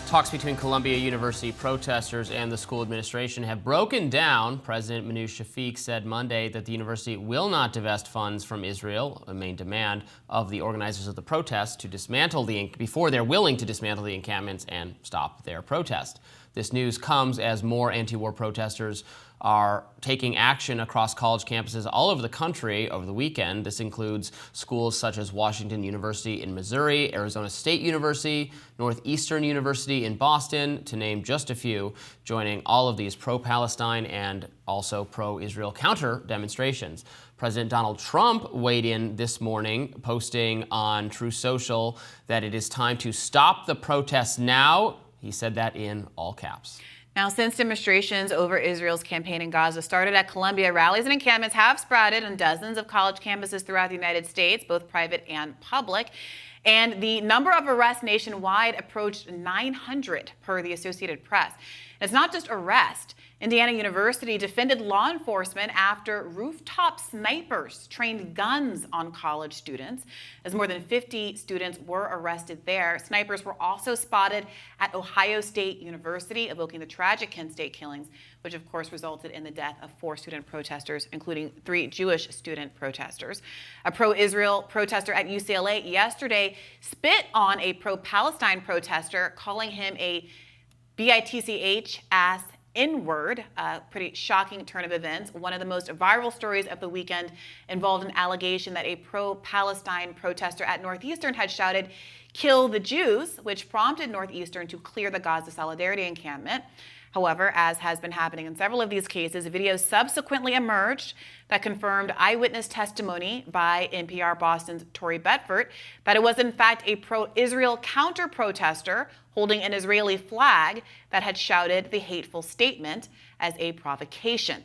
Talks between Columbia University protesters and the school administration have broken down. President Manoush Shafiq said Monday that the university will not divest funds from Israel, a main demand of the organizers of the protest, to dismantle before they're willing to dismantle the encampments and stop their protest. This news comes as more anti-war protesters are taking action across college campuses all over the country over the weekend. This includes schools such as Washington University in Missouri, Arizona State University, Northeastern University in Boston, to name just a few, joining all of these pro-Palestine and also pro-Israel counter demonstrations. President Donald Trump weighed in this morning, posting on Truth Social that it is time to stop the protests now. He said that in all caps. Now, since demonstrations over Israel's campaign in Gaza started at Columbia, rallies and encampments have sprouted on dozens of college campuses throughout the United States, both private and public. And the number of arrests nationwide approached 900 per the Associated Press. And it's not just arrest. Indiana University defended law enforcement after rooftop snipers trained guns on college students. As more than 50 students were arrested there. Snipers were also spotted at Ohio State University, evoking the tragic Kent State killings, which of course resulted in the death of 4 student protesters, including 3 Jewish student protesters. A pro-Israel protester at UCLA yesterday spit on a pro-Palestine protester, calling him a bitch ass N-word. A pretty shocking turn of events. One of the most viral stories of the weekend involved an allegation that a pro-Palestine protester at Northeastern had shouted, "Kill the Jews," which prompted Northeastern to clear the Gaza Solidarity encampment. However, as has been happening in several of these cases, videos subsequently emerged that confirmed eyewitness testimony by NPR Boston's Tori Bedford that it was in fact a pro-Israel counter-protester holding an Israeli flag that had shouted the hateful statement as a provocation.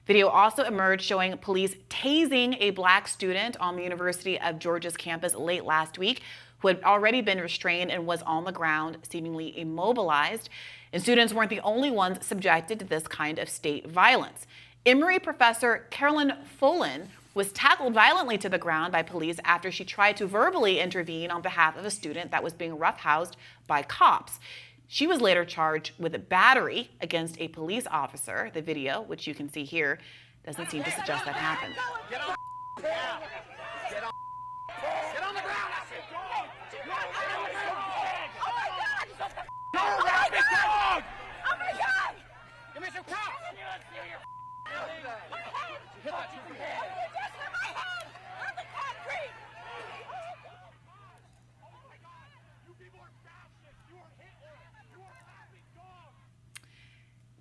Video also emerged showing police tasing a black student on the University of Georgia's campus late last week who had already been restrained and was on the ground, seemingly immobilized. And students weren't the only ones subjected to this kind of state violence. Emory professor Carolyn Folan was tackled violently to the ground by police after she tried to verbally intervene on behalf of a student that was being roughhoused by cops. She was later charged with a battery against a police officer. The video, which you can see here, doesn't seem to suggest that happened. Get on the ground. Oh my God! Give me some cops!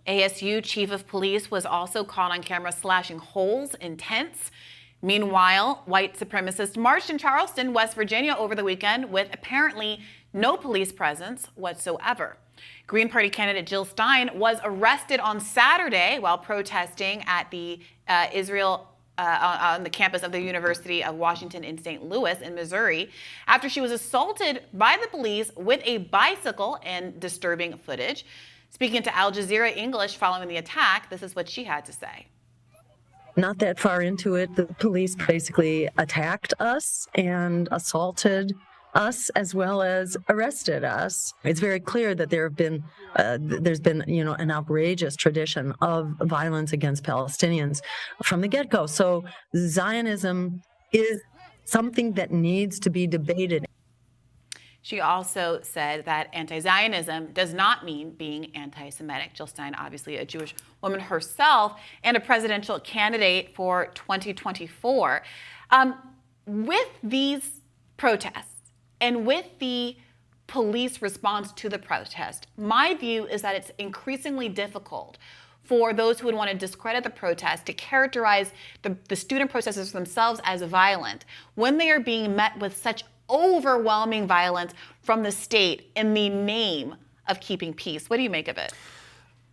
ASU chief of police was also caught on camera slashing holes in tents. Meanwhile, white supremacists marched in Charleston, West Virginia over the weekend with apparently no police presence whatsoever. Green Party candidate Jill Stein was arrested on Saturday while protesting at the on the campus of the University of Washington in St. Louis in Missouri after she was assaulted by the police with a bicycle in disturbing footage. Speaking to Al Jazeera English following the attack, this is what she had to say. Not that far into it, the police basically attacked us and assaulted us as well as arrested us. It's very clear that there's been an outrageous tradition of violence against Palestinians from the get-go. So Zionism is something that needs to be debated. She also said that anti-Zionism does not mean being anti-Semitic. Jill Stein, obviously a Jewish woman herself and a presidential candidate for 2024. With these protests and with the police response to the protest, my view is that it's increasingly difficult for those who would want to discredit the protest to characterize the student protesters themselves as violent when they are being met with such overwhelming violence from the state in the name of keeping peace. What do you make of it?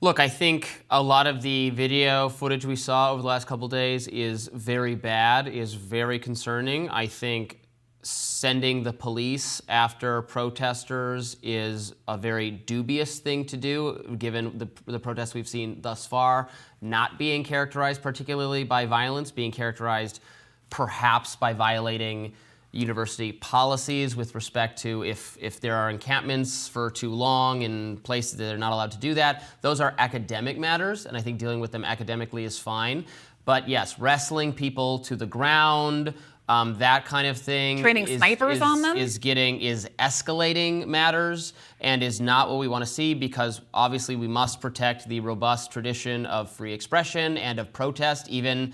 Look, I think a lot of the video footage we saw over the last couple of days is very bad, is very concerning. I think sending the police after protesters is a very dubious thing to do, given the protests we've seen thus far, not being characterized particularly by violence, being characterized perhaps by violating university policies with respect to if there are encampments for too long in places that they're not allowed to do that. Those are academic matters, and I think dealing with them academically is fine. But yes, wrestling people to the ground, that kind of thing. Training snipers on them? Is escalating matters and is not what we want to see, because obviously we must protect the robust tradition of free expression and of protest. Even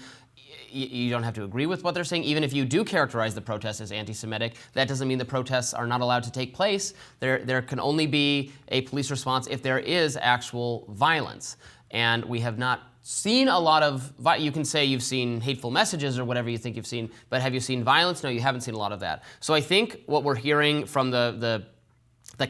you don't have to agree with what they're saying. Even if you do characterize the protests as anti-Semitic, that doesn't mean the protests are not allowed to take place. There can only be a police response if there is actual violence. And we have not seen a lot of, you can say you've seen hateful messages or whatever you think you've seen, but have you seen violence? No, you haven't seen a lot of that. So I think what we're hearing from the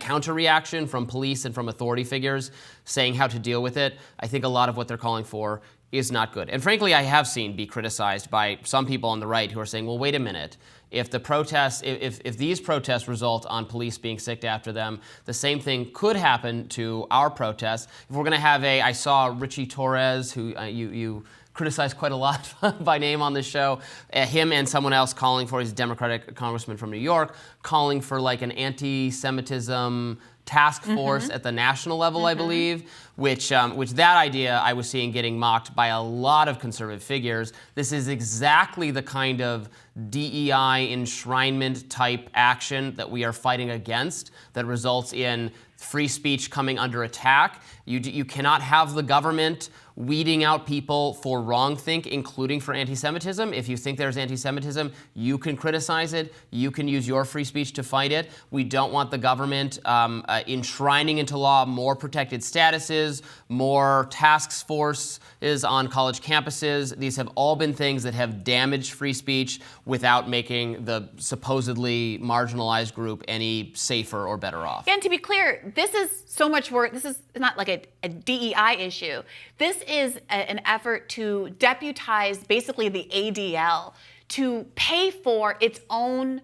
counter reaction from police and from authority figures saying how to deal with it, I think a lot of what they're calling for is not good. And frankly, I have seen be criticized by some people on the right who are saying, well, wait a minute. If the protests, if these protests result on police being sicked after them, the same thing could happen to our protests. If we're going to have I saw Richie Torres, who you criticized quite a lot by name on this show, him and someone else calling for, he's a Democratic congressman from New York, calling for like an anti-Semitism task force at the national level, I believe, which that idea I was seeing getting mocked by a lot of conservative figures. This is exactly the kind of DEI enshrinement type action that we are fighting against, that results in free speech coming under attack. You cannot have the government weeding out people for wrongthink, including for anti-Semitism. If you think there's anti-Semitism, you can criticize it. You can use your free speech to fight it. We don't want the government enshrining into law more protected statuses, more task forces on college campuses. These have all been things that have damaged free speech without making the supposedly marginalized group any safer or better off. And to be clear, this is so much work. This is not like a DEI issue. This is an effort to deputize basically the ADL to pay for its own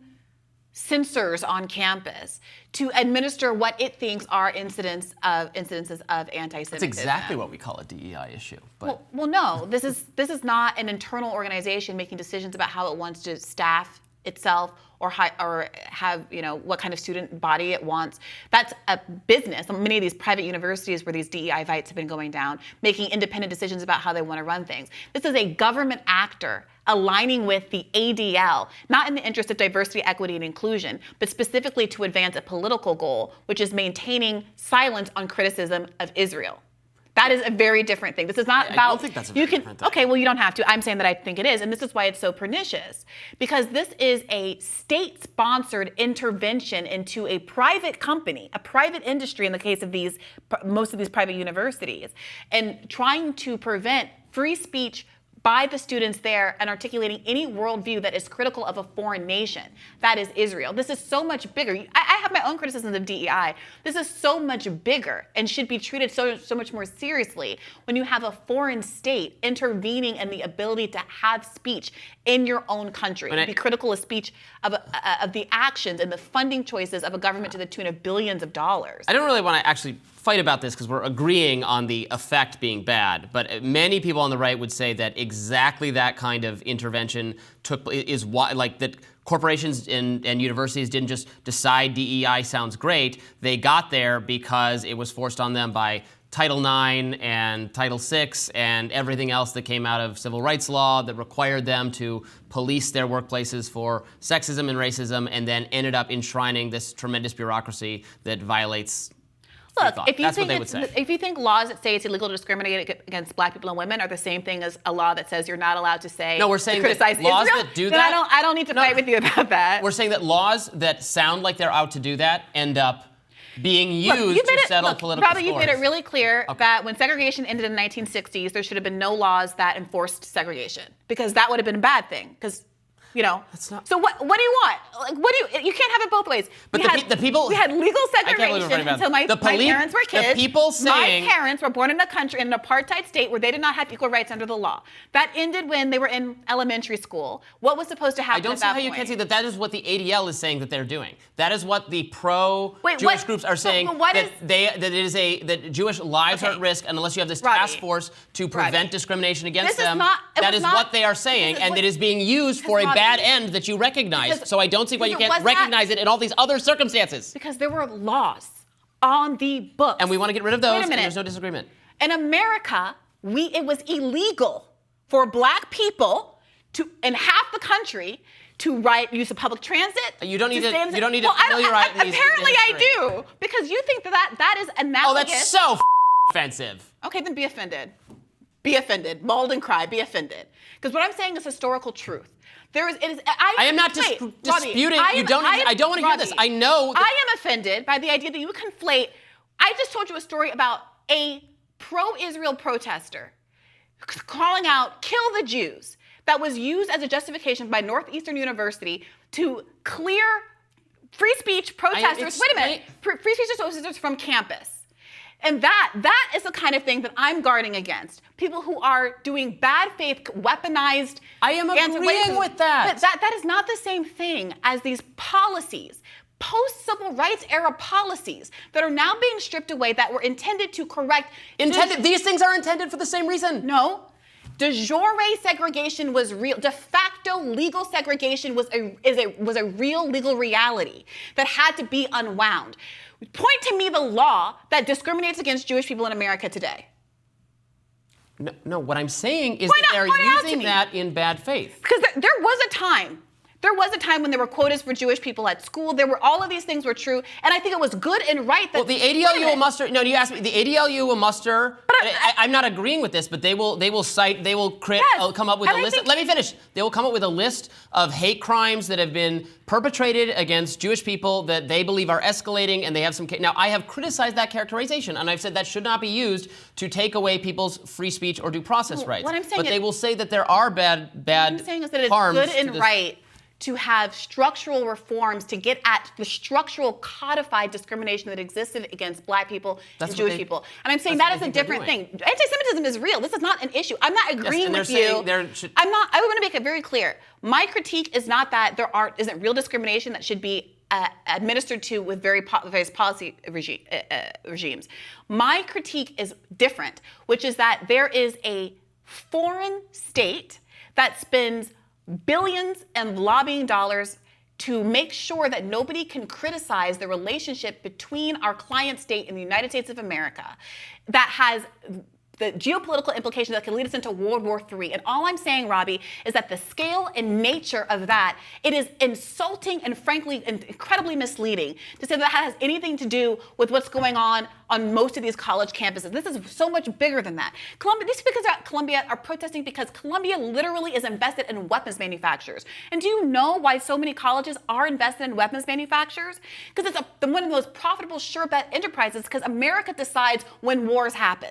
censors on campus, to administer what it thinks are incidences of anti-Semitism. That's exactly what we call a DEI issue. But well, no, this is not an internal organization making decisions about how it wants to staff itself or have what kind of student body it wants. That's a business. Many of these private universities where these DEI fights have been going down, making independent decisions about how they want to run things. This is a government actor aligning with the ADL, not in the interest of diversity, equity, and inclusion, but specifically to advance a political goal, which is maintaining silence on criticism of Israel. That is a very different thing. This is not about. I don't think that's a very different thing. Okay, well, you don't have to. I'm saying that I think it is, and this is why it's so pernicious, because this is a state-sponsored intervention into a private company, a private industry in the case of most of these private universities, and trying to prevent free speech by the students there and articulating any worldview that is critical of a foreign nation. That is Israel. This is so much bigger. I have my own criticisms of DEI. This is so much bigger and should be treated so much more seriously when you have a foreign state intervening in the ability to have speech in your own country. Be critical of speech of the actions and the funding choices of a government to the tune of billions of dollars. I don't really want to actually fight about this because we're agreeing on the effect being bad, but many people on the right would say that exactly that kind of intervention is why, like, that corporations and universities didn't just decide DEI sounds great. They got there because it was forced on them by Title IX and Title VI and everything else that came out of civil rights law that required them to police their workplaces for sexism and racism, and then ended up enshrining this tremendous bureaucracy that violates. Look, if you think laws that say it's illegal to discriminate against black people and women are the same thing as a law that says you're not allowed to say, no, we're saying to criticize that laws Israel, that do then that, I don't need to fight with you about that. We're saying that laws that sound like they're out to do that end up being used to settle political Robby, you've made it really clear that when segregation ended in the 1960s, there should have been no laws that enforced segregation, because that would have been a bad thing. Because That's not. So what do you want? Like, you can't have it both ways. But the people. We had legal segregation until my parents were kids. The people saying. My parents were born in a country, in an apartheid state where they did not have equal rights under the law. That ended when they were in elementary school. What was supposed to happen at that point? I don't see how you can see that. That is what the ADL is saying that they're doing. That is what the pro-Jewish groups are saying. That Jewish lives are at risk, and unless you have this task force to prevent discrimination against them, that is what they are saying, and it is being used for a bad bad end that you recognized. So I don't see why you can't was recognize it in all these other circumstances. Because there were laws on the books. And we want to get rid of those, Wait a and minute. there's no disagreement. In America, it was illegal for black people in half the country to use the public transit. You don't need to familiarize these Apparently I history. do, because you think that is analogous. Oh, that's so offensive. Okay, then be offended. Be offended. Mauled and cry. Be offended. Because what I'm saying is historical truth. I am not disputing. I don't want to hear this. I know. I am offended by the idea that you conflate. I just told you a story about a pro-Israel protester calling out, kill the Jews, that was used as a justification by Northeastern University to clear free speech protesters. Wait a minute. Free speech protesters from campus. And that is the kind of thing that I'm guarding against. People who are doing bad faith, weaponized. I am agreeing with that. But that is not the same thing as these policies, post-civil rights era policies that are now being stripped away that were intended to correct. These things are intended for the same reason. No. De jure segregation was real. De facto legal segregation was a real legal reality that had to be unwound. Point to me the law that discriminates against Jewish people in America today. No, what I'm saying is that they're using that in bad faith. Because there was a time when there were quotas for Jewish people at school. All of these things were true, and I think it was good and right that. Well, the ADLU will muster. No, you asked me. The ADLU will muster. But I'm not agreeing with this, but they will come up with a list. Let me finish. They will come up with a list of hate crimes that have been perpetrated against Jewish people that they believe are escalating, and they have some. Now, I have criticized that characterization, and I've said that should not be used to take away people's free speech or due process rights. What I'm saying but they will say that there are bad. What I'm saying is that it's good and right to have structural reforms to get at the structural codified discrimination that existed against black people and Jewish people. And I'm saying that is a different thing. Anti-Semitism is real. This is not an issue. I'm not agreeing with you. I want to make it very clear. My critique is not that isn't real discrimination that should be administered to with various policy regimes. My critique is different, which is that there is a foreign state that spends billions and lobbying dollars to make sure that nobody can criticize the relationship between our client state and the United States of America that has the geopolitical implications that can lead us into World War III. And all I'm saying, Robby, is that the scale and nature of that, it is insulting and frankly incredibly misleading to say that has anything to do with what's going on most of these college campuses. This is so much bigger than that. These speakers at Columbia are protesting because Columbia literally is invested in weapons manufacturers. And do you know why so many colleges are invested in weapons manufacturers? Because it's one of the most profitable sure bet enterprises, because America decides when wars happen.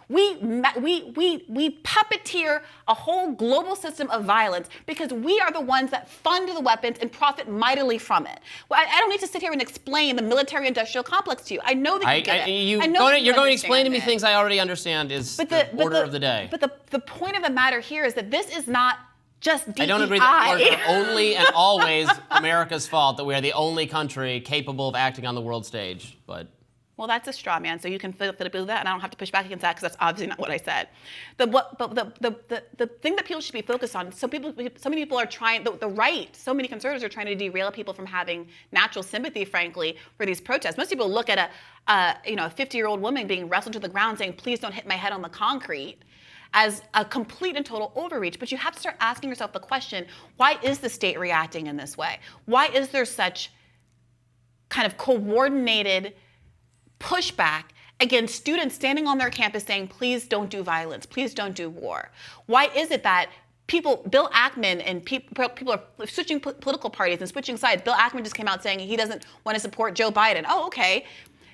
We puppeteer a whole global system of violence because we are the ones that fund the weapons and profit mightily from it. Well, I don't need to sit here and explain the military-industrial complex to you. I know that you get it. You're going to explain to me things I already understand is the order of the day. But the point of the matter here is that this is not just DEI. I don't agree that wars are only and always America's fault, that we are the only country capable of acting on the world stage. Well, that's a straw man, so you can feel that, and I don't have to push back against that because that's obviously not what I said. The thing that people should be focused on. So many people are trying. The right. So many conservatives are trying to derail people from having natural sympathy, frankly, for these protests. Most people look at a 50-year-old woman being wrestled to the ground, saying, "Please don't hit my head on the concrete," as a complete and total overreach. But you have to start asking yourself the question: why is the state reacting in this way? Why is there such kind of coordinated pushback against students standing on their campus saying, please don't do violence, please don't do war? Why is it that Bill Ackman and people are switching political parties and switching sides? Bill Ackman just came out saying he doesn't want to support Joe Biden. Oh, okay.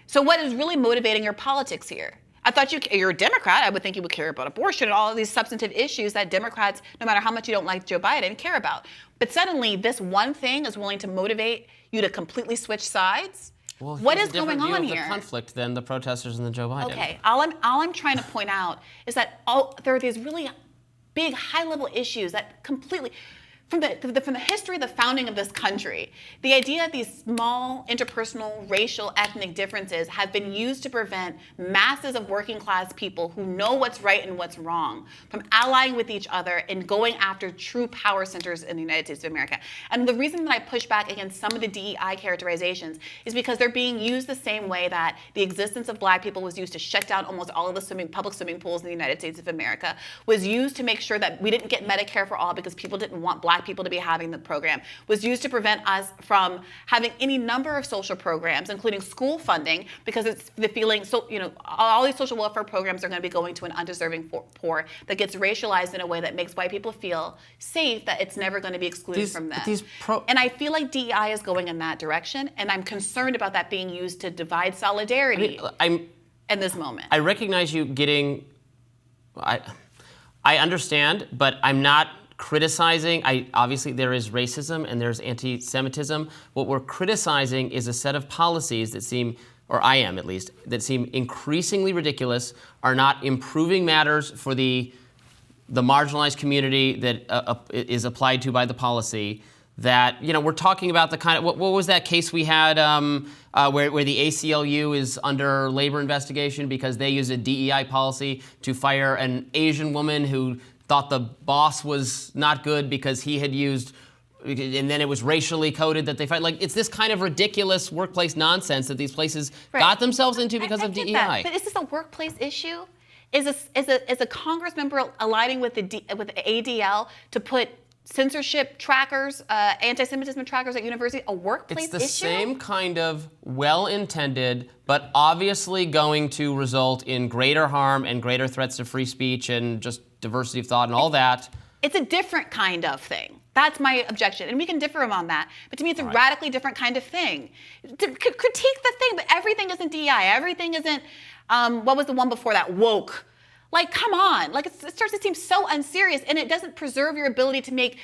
So what is really motivating your politics here? I thought you're a Democrat. I would think you would care about abortion and all of these substantive issues that Democrats, no matter how much you don't like Joe Biden, care about. But suddenly this one thing is willing to motivate you to completely switch sides? Well, what is going on here? The conflict than the protesters and the Joe Biden. Okay, all I'm trying to point out is that there are these really big, high-level issues that completely. from the history of the founding of this country, the idea that these small interpersonal, racial, ethnic differences have been used to prevent masses of working class people who know what's right and what's wrong from allying with each other and going after true power centers in the United States of America. And the reason that I push back against some of the DEI characterizations is because they're being used the same way that the existence of black people was used to shut down almost all of the public swimming pools in the United States of America, was used to make sure that we didn't get Medicare for all because people didn't want black people to be having the program, was used to prevent us from having any number of social programs, including school funding, because it's the feeling, so all these social welfare programs are going to be going to an undeserving poor that gets racialized in a way that makes white people feel safe, that it's never going to be excluded from this. And I feel like DEI is going in that direction, and I'm concerned about that being used to divide solidarity in this moment. I recognize you getting, I understand, but I'm not criticizing. Obviously there is racism and there's anti-Semitism. What we're criticizing is a set of policies that seem, or I am at least, that seem increasingly ridiculous, are not improving matters for the marginalized community that is applied to by the policy. That, we're talking about the kind of, what was that case we had where the ACLU is under labor investigation because they use a DEI policy to fire an Asian woman who thought the boss was not good because he had used, and then it was racially coded that they fight. Like, it's this kind of ridiculous workplace nonsense that these places got themselves into because of DEI. That. But is this a workplace issue? Is a Congress member aligning with the ADL to put censorship trackers, anti-Semitism trackers at university, a workplace issue? It's the same kind of well-intended, but obviously going to result in greater harm and greater threats to free speech and just diversity of thought and all that. It's a different kind of thing. That's my objection, and we can differ on that. But to me, it's a radically different kind of thing. To critique the thing, but everything isn't DEI. Everything isn't, what was the one before that? Woke. Like, come on. Like, it starts to seem so unserious, and it doesn't preserve your ability to make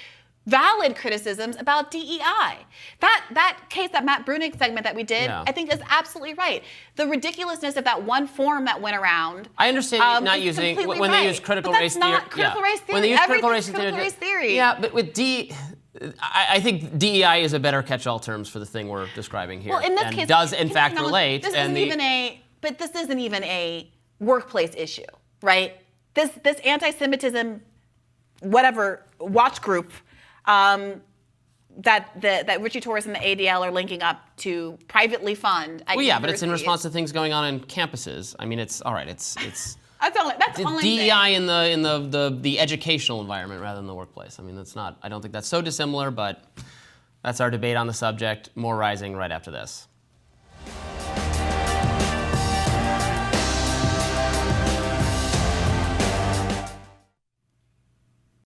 valid criticisms about DEI. That case, that Matt Brunig segment that we did, I think is absolutely right. The ridiculousness of that one form that went around. I understand not using, when they use critical race theory. That's not critical race theory. When they use critical race theory. Yeah, but with I think DEI is a better catch-all terms for the thing we're describing here. Well, in this case, does in fact relate. This isn't even a workplace issue, right? This anti-Semitism, whatever watch group that Richie Torres and the ADL are linking up to privately fund. Well, yeah, but it's in response to things going on in campuses. I mean, it's all right. It's that's the only DEI in the educational environment rather than the workplace. I mean, that's not. I don't think that's so dissimilar, but that's our debate on the subject. More rising right after this.